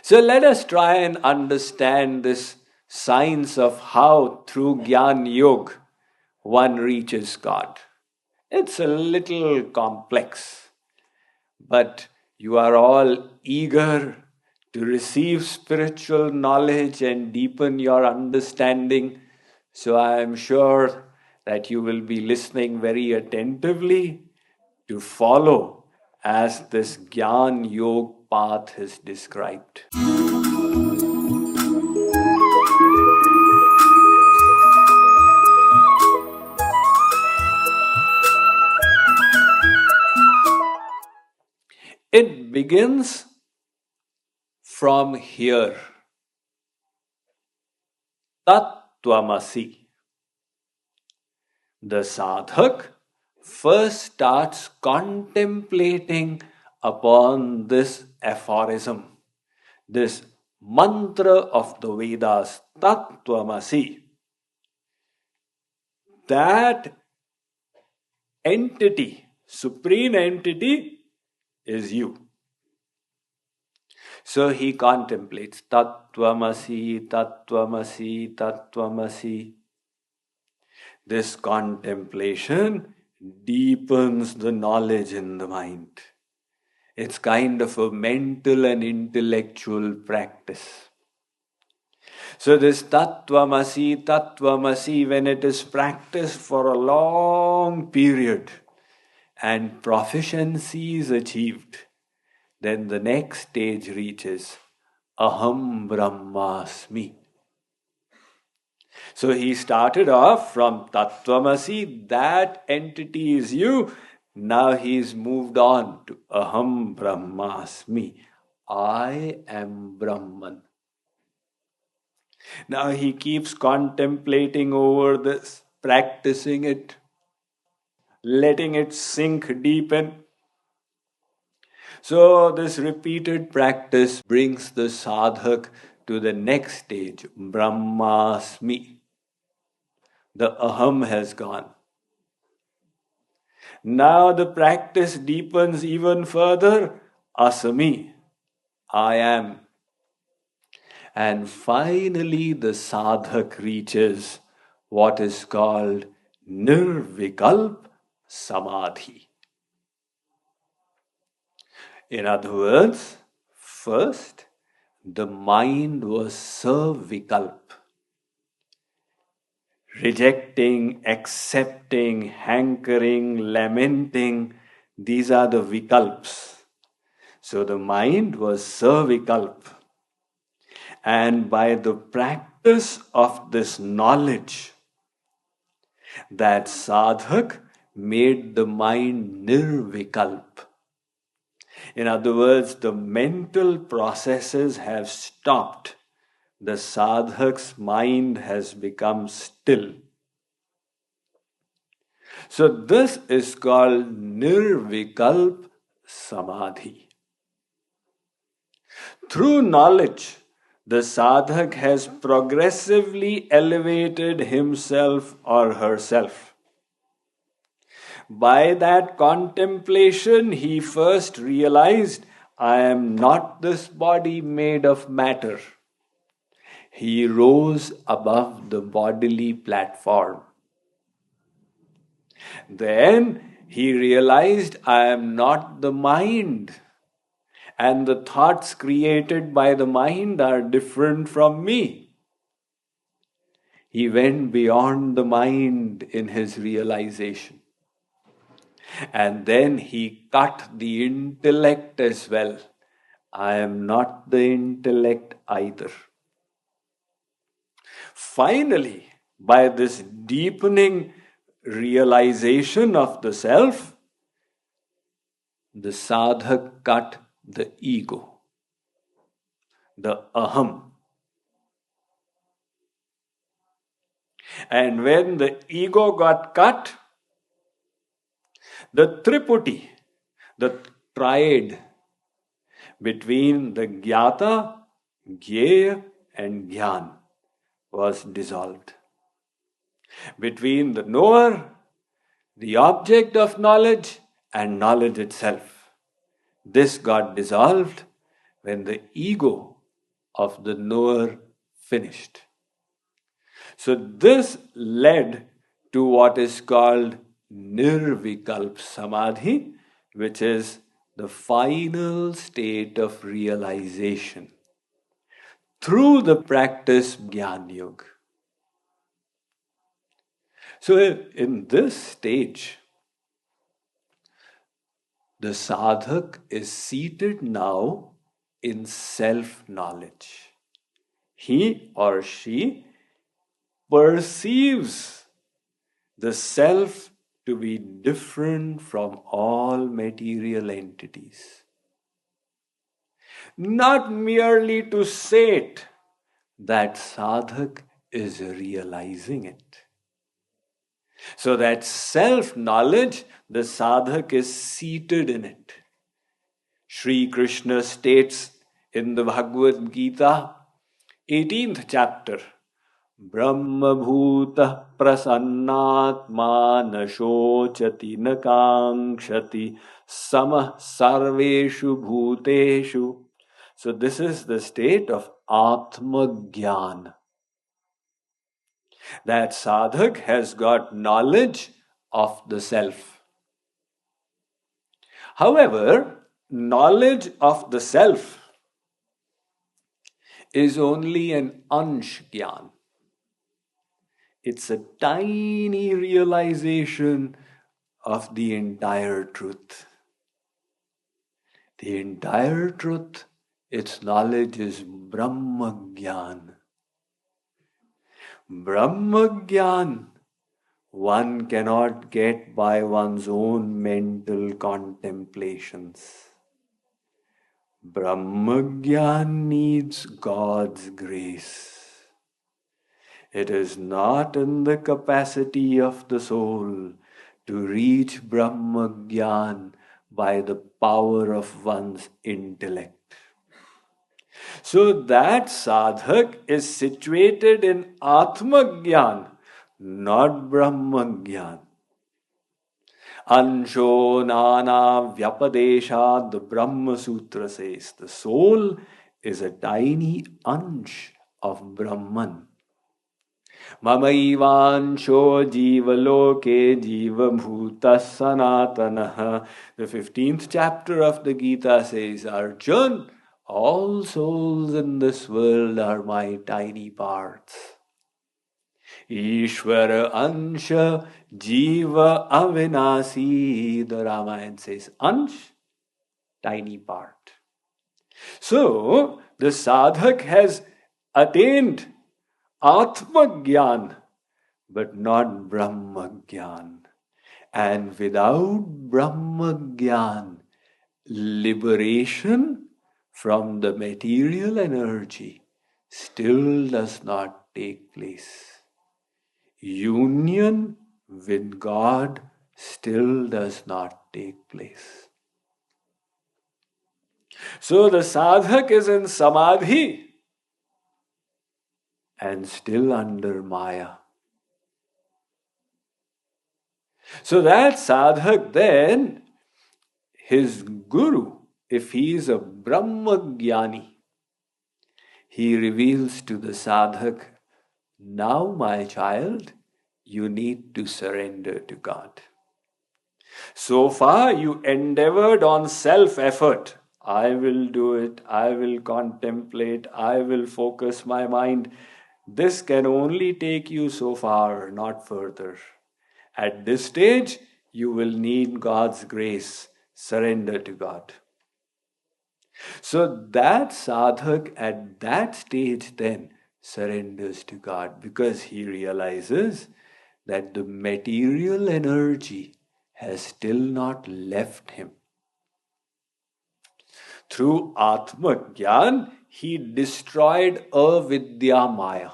So let us try and understand this science of how through Gyan Yog one reaches God. It's a little complex, but you are all eager to receive spiritual knowledge and deepen your understanding. So I am sure that you will be listening very attentively to follow as this Gyan Yog path is described. It begins from here. Tat-tvamasi. The sadhak first starts contemplating upon this aphorism, this mantra of the Vedas, Tat-tvamasi. That entity, supreme entity, is you. So he contemplates Tat-tvamasi, Tat-tvamasi, Tat-tvamasi. This contemplation deepens the knowledge in the mind. It's kind of a mental and intellectual practice. So this Tat-tvamasi, Tat-tvamasi, when it is practiced for a long period and proficiency is achieved, then the next stage reaches Aham Brahmasmi. So he started off from Tat-tvamasi, that entity is you. Now he's moved on to Aham Brahmasmi. I am Brahman. Now he keeps contemplating over this, practicing it, letting it sink deep in. So this repeated practice brings the sadhak to the next stage, Brahmasmi. The aham has gone. Now the practice deepens even further, Asami, I am. And finally the sadhak reaches what is called Nirvikalp Samadhi. In other words, first the mind was savikalp, rejecting, accepting, hankering, lamenting. These are the vikalps. So the mind was savikalp. And by the practice of this knowledge, that sadhak made the mind nirvikalp. In other words, the mental processes have stopped. The sadhak's mind has become still. So this is called nirvikalp samadhi. Through knowledge, the sadhak has progressively elevated himself or herself. By that contemplation, he first realized, I am not this body made of matter. He rose above the bodily platform. Then he realized, I am not the mind, and the thoughts created by the mind are different from me. He went beyond the mind in his realization. And then he cut the intellect as well. I am not the intellect either. Finally, by this deepening realization of the self, the sadhak cut the ego, the aham. And when the ego got cut, the triputi, the triad between the Gyata, Gyeya and Gyan was dissolved. Between the knower, the object of knowledge, and knowledge itself. This got dissolved when the ego of the knower finished. So this led to what is called Nirvikalp Samadhi, which is the final state of realization through the practice Gyan Yoga. So in this stage, the sadhak is seated now in self-knowledge. He or she perceives the self to be different from all material entities. Not merely to say it, that sadhak is realizing it. So that self-knowledge, the sadhak is seated in it. Shree Krishna states in the Bhagavad Gita, 18th chapter, Brahma bhuta prasannatma na shochati na kankshati samah sarveshu bhuteshu. So this is the state of Atma Gyan. That sadhak has got knowledge of the self. However, knowledge of the self is only an ansh Gyan. It's a tiny realization of the entire truth. The entire truth, its knowledge is Brahma Gyan. Brahma Gyan, one cannot get by one's own mental contemplations. Brahma Gyan needs God's grace. It is not in the capacity of the soul to reach Brahma Gyan by the power of one's intellect. So that sadhak is situated in Atma Gyan, not Brahma Gyan. Ansho Nana Vyapadesha, the Brahma Sutra says, the soul is a tiny ansh of Brahman. Mamaivansho jivaloke jivabhuta sanatanaha. The 15th chapter of the Gita says, Arjun, all souls in this world are my tiny parts. Ishvara ansha jiva avinasi. The Ramayana says, ansh, tiny part. So, the sadhak has attained Atma Gyan, but not Brahma Gyan. And without Brahma Gyan, liberation from the material energy still does not take place. Union with God still does not take place. So the sadhak is in samadhi and still under Maya. So that sadhak then, his guru, if he is a Brahma Jnani, he reveals to the sadhak, now my child, you need to surrender to God. So far you endeavored on self-effort. I will do it, I will contemplate, I will focus my mind. This can only take you so far, not further. At this stage, you will need God's grace. Surrender to God. So that sadhak at that stage then surrenders to God because he realizes that the material energy has still not left him. Through Atma Gyan, he destroyed avidya maya.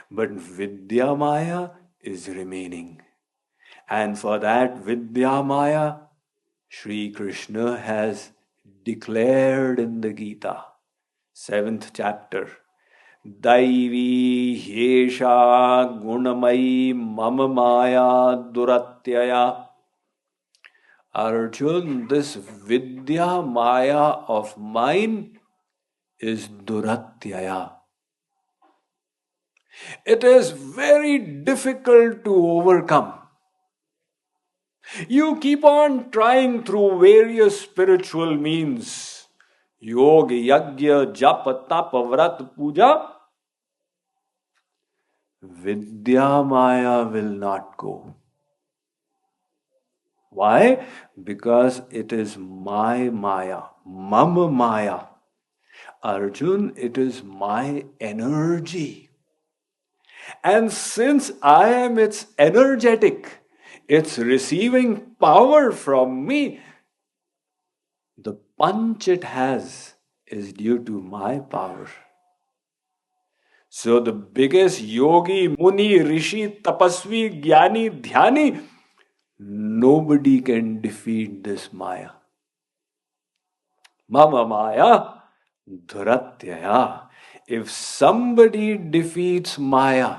But vidya maya is remaining. And for that vidya maya, Shree Krishna has declared in the Gita, 7th chapter, Daivi Hyesha Gunamai Mama Maya Duratyaya. Arjun, this Vidya Maya of mine is Duratyaya. It is very difficult to overcome. You keep on trying through various spiritual means. Yoga, yagya, japa, tapa, vrat, puja. Vidya Maya will not go. Why? Because it is my Maya, Mama Maya. Arjun, it is my energy. And since I am its energetic, it's receiving power from me. The punch it has is due to my power. So the biggest yogi, muni, rishi, tapasvi, gyani, dhyani, nobody can defeat this Maya. Mama Maya, Dhuratyaya. If somebody defeats Maya,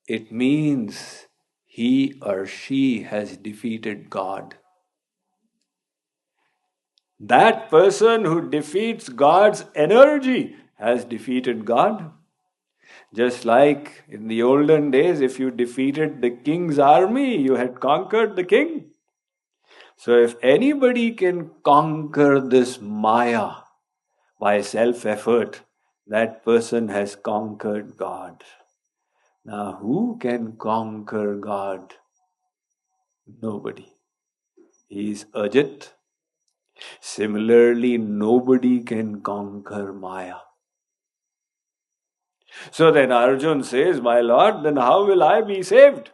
it means he or she has defeated God. That person who defeats God's energy has defeated God. Just like in the olden days, if you defeated the king's army, you had conquered the king. So if anybody can conquer this Maya by self-effort, that person has conquered God. Now who can conquer God? Nobody. He is Ajit. Similarly, nobody can conquer Maya. So then Arjun says, my Lord, then how will I be saved?